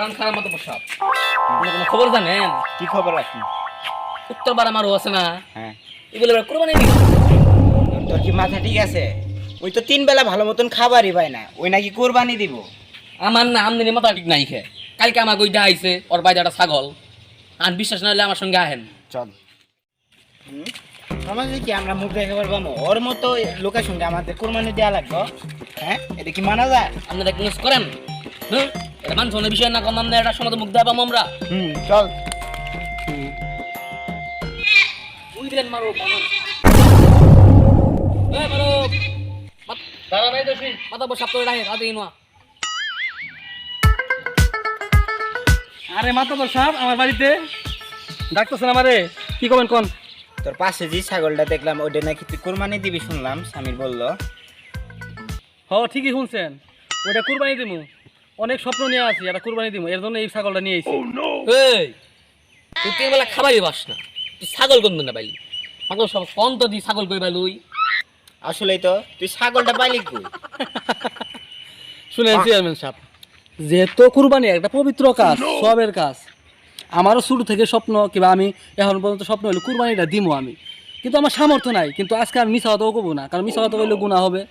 কারণ খারাপ মতো প্রসাব কোনো খবর জানেন? কি খবর আছে? উত্তরবার আমারও আছে না, হ্যাঁ, এগুলো এবার কোরবানি দিবি। তোর কি মাথা ঠিক আছে? ওই তো 3 বেলা ভালো মতন খাবারই পায় না, ওই নাকি কোরবানি দিব। আমার না আমদানি মাথা ঠিক নাই খে। কালকে আমার গইটা আইছে ওর বাইরে একটা ছাগল, আর বিশ্বাস না হলে আমার সঙ্গে আহেন। চল। সমাজে কি আমরা মুখ দেখে পারবো? ওর মতো লোকের সঙ্গে আমাদের কোরবানি দেওয়া লাগবে? হ্যাঁ, এটা কি মানা যায়? আপনারা এক নিউজ করেন, এটা মান শোনের বিষয় না, কম আমরা এটা সময় মুখ দেওয়া পাবো আমরা। চল। বুঝলেন মারো মারো দাঁড়া নাই দোষী মাথা বসাপ করে রাখে হাতে ইনোয়া। আরে মাতাবর সাহেব আমার বাড়িতে ডাকতেছেন আমারে, কি করবেন কোন? তোর পাশে যে ছাগলটা দেখলাম ওটা নাকি তুই কোরবানি দিবি শুনলাম, সামির বললো। হ ঠিকই শুনছেন, ওইটা কুরবানি দিমু। অনেক স্বপ্ন নিয়ে আছি, এটা কুরবানি দিমু, এর জন্য এই ছাগলটা নিয়ে আইছি। এই তুই 3 বেলা খাবারই পাস না, তুই ছাগল কোন দিন পাইলি? ছাগল সব কোন তো দি ছাগল কই পাইলুই? আসলেই তো তুই ছাগলটা পাইলি কই? শুনেন চেয়ারম্যান সাহেব, যেহেতু কুরবানি একটা পবিত্র কাজ, সবের কাজ, আমারও শুরু থেকে স্বপ্ন, কিংবা আমি এখন পর্যন্ত স্বপ্ন হলো কুরবানিটা দিমু আমি, কিন্তু আমার সামর্থ্য নাই। কিন্তু আজকে আমি মিশা কথাও কবো না, কারণ মিশা কথা বললে গুনাহ হবে।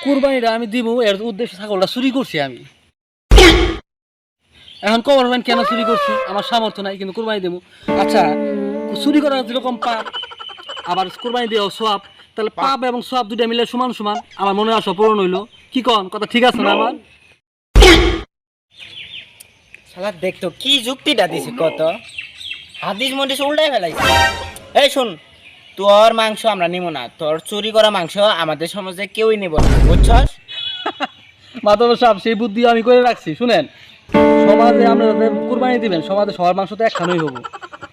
কুরবানিটা আমি দিব, এর উদ্দেশ্যে ছাগলটা চুরি করছি আমি। এখন কবর হবেন কেন চুরি করছি, আমার সামর্থ্য নাই, কিন্তু কুরবানি দেবো। আচ্ছা, চুরি করা যেরকম পাপ, আবার কুরবানি দেওয়া সোয়াব, তাহলে পাপ এবং সোয়াব দুইটা মিলে সমান সমান। আমার মনে আশা পূরণ হইলো, কি কন? কথা ঠিক আছে না আমার? শালা দেখতো কি যুক্তিটা দিছে কত, হাদিস মন্দিস উল্টাই ফেলাইছে। এই শুন, তোর মাংস আমরা নিব না, তোর চুরি করা মাংস আমাদের সমাজে কেউই নিব না, বুঝছস? মাধব সাহেব, সেই বুদ্ধি আমি করে রাখছি। শুনেন, সমাজে আমরা যাতে কুরবানি দিবেন, সমাজে সবার মাংস তো একখানই হবো।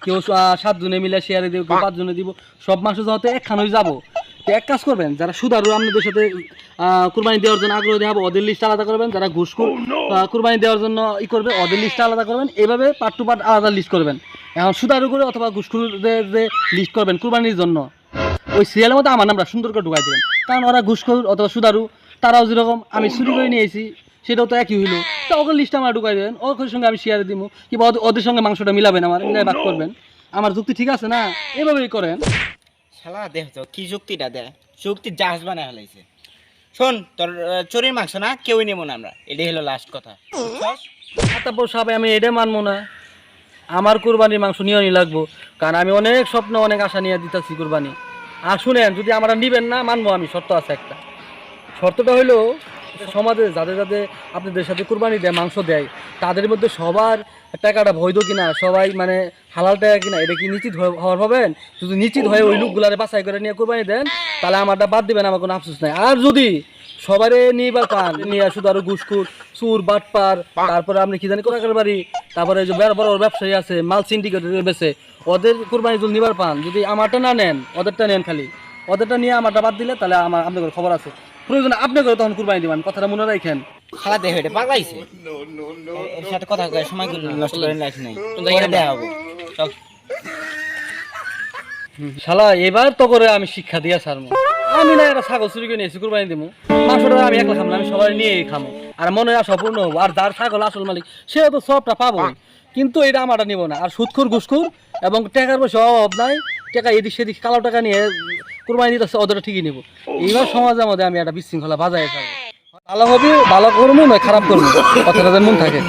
কেউ 7 জনে মিলে শেয়ারে দিব, কেউ 5 জনে দিব, সব মাংস যাতে একখানই যাবো। তো এক কাজ করবেন, যারা সুদারু আপনাদের সাথে কুরবানি দেওয়ার জন্য আগ্রহ দেখাবো, ওদের লিস্ট আলাদা করবেন। যারা ঘুষখোর কুরবানি দেওয়ার জন্য ই করবে, ওদের লিস্ট আলাদা করবেন। এভাবে পার্ট টু পার্ট আলাদা লিস্ট করবেন। এখন সুদারু করে অথবা ঘুষখোরদের যে লিস্ট করবেন কুরবানির জন্য, ওই সিরিয়ালের মধ্যে আমার নামটা সুন্দর করে ঢুকাই দেবেন। কারণ ওরা ঘুষখোর অথবা সুদারু, তারাও যেরকম আমি চুরি করে নিয়েছি, সেটাও তো একই হইলো। তো ওকে লিস্টটা আমার ঢুকাই দেবেন, ওর সঙ্গে আমি শেয়ারে দিব, কিংবা ওদের সঙ্গে মাংসটা মিলাবেন, আমার মিলাই ভাগ করবেন। আমার যুক্তি ঠিক আছে না? এভাবেই করেন। শালা দেখতো কি যুক্তিটা দেয়, যুক্তি জাহাজ বানায় ফেলাইছে। শোন, তোর চুরির মাংস না কেউই নিব না আমরা, এটাই হলো লাস্ট কথা, বুঝছস? তারপর সবাই আমি এটা মানবো না, আমার কুরবানির মাংস নিয়ে লাগবো। কারণ আমি অনেক স্বপ্ন, অনেক আশা নিয়ে দিতেছি কুরবানি। আর শুনেন, যদি আমরা নিবেন না, মানবো আমি। শর্ত আছে একটা, শর্তটা হইলো সমাজে যাদের যাদের আপনাদের সাথে কুরবানি দেয়, মাংস দেয়, তাদের মধ্যে সবার টাকাটা বৈধ কিনা, সবাই মানে হালাল টাকা কিনা, এটা কি নিশ্চিত হওয়ার হবেন। যদি নিশ্চিত হয়ে ওই লোকগুলারে বাছাই করে নিয়ে কুরবানি দেন, তাহলে আমারটা বাদ দিবেন, আমার কোনো আফসোস নাই। আর যদি সবারে নিবার পান, নিয়ে শুধু আরো ঘুষখোর, চুর, বাটপার, তারপরে আপনি কি জানি কোথাকার বাড়ি, তারপরে যে বড় বড় ব্যবসায়ী আছে, মাল সিন্ডিকেট বেছে, ওদের কুরবানি যদি নিবার পান, যদি আমারটা না নেন, ওদেরটা নেন, খালি ওদেরটা নিয়ে আমারটা বাদ দিলে, তাহলে আমার আপনাদের খবর আছে। প্রয়োজন আপনি করে তখন কুরবানি দিবেন, কথাটা মনে রাখেন। শালা দেখো এটা পাগলাইছে, এর সাথে কথা কয়ে সময় নষ্ট করে লাইফ নাই, পরে দেয়া হবে। চল। শালা এবার তো করে আমি শিক্ষা দিয়া ছাড়বো। আমি না একটা ছাগল চুরি করে নিয়েছি, কুরবানি দিব, মাংসটা আমি একলা খাম না, আমি সবাই নিয়েই খামো, আর মনে আশা পূর্ণ হবো। আর যার ছাগল আসল মালিক, সেও তো সবটা পাবো, কিন্তু এটা আমারটা নিব না। আর সুদখোর, ঘুষখোর এবং টাকার পয়সা অভাব নাই, টাকা এদিক সেদিক কালো টাকা নিয়ে কুরবানি দিতেছে, ওদেরটা ঠিকই নিব। এইবার সমাজের মধ্যে আমি একটা বিশৃঙ্খলা বাজায় থাকবো। ভালো হবে, ভালো করবো নয় খারাপ করবো, কথাটা যেন মন থাকে।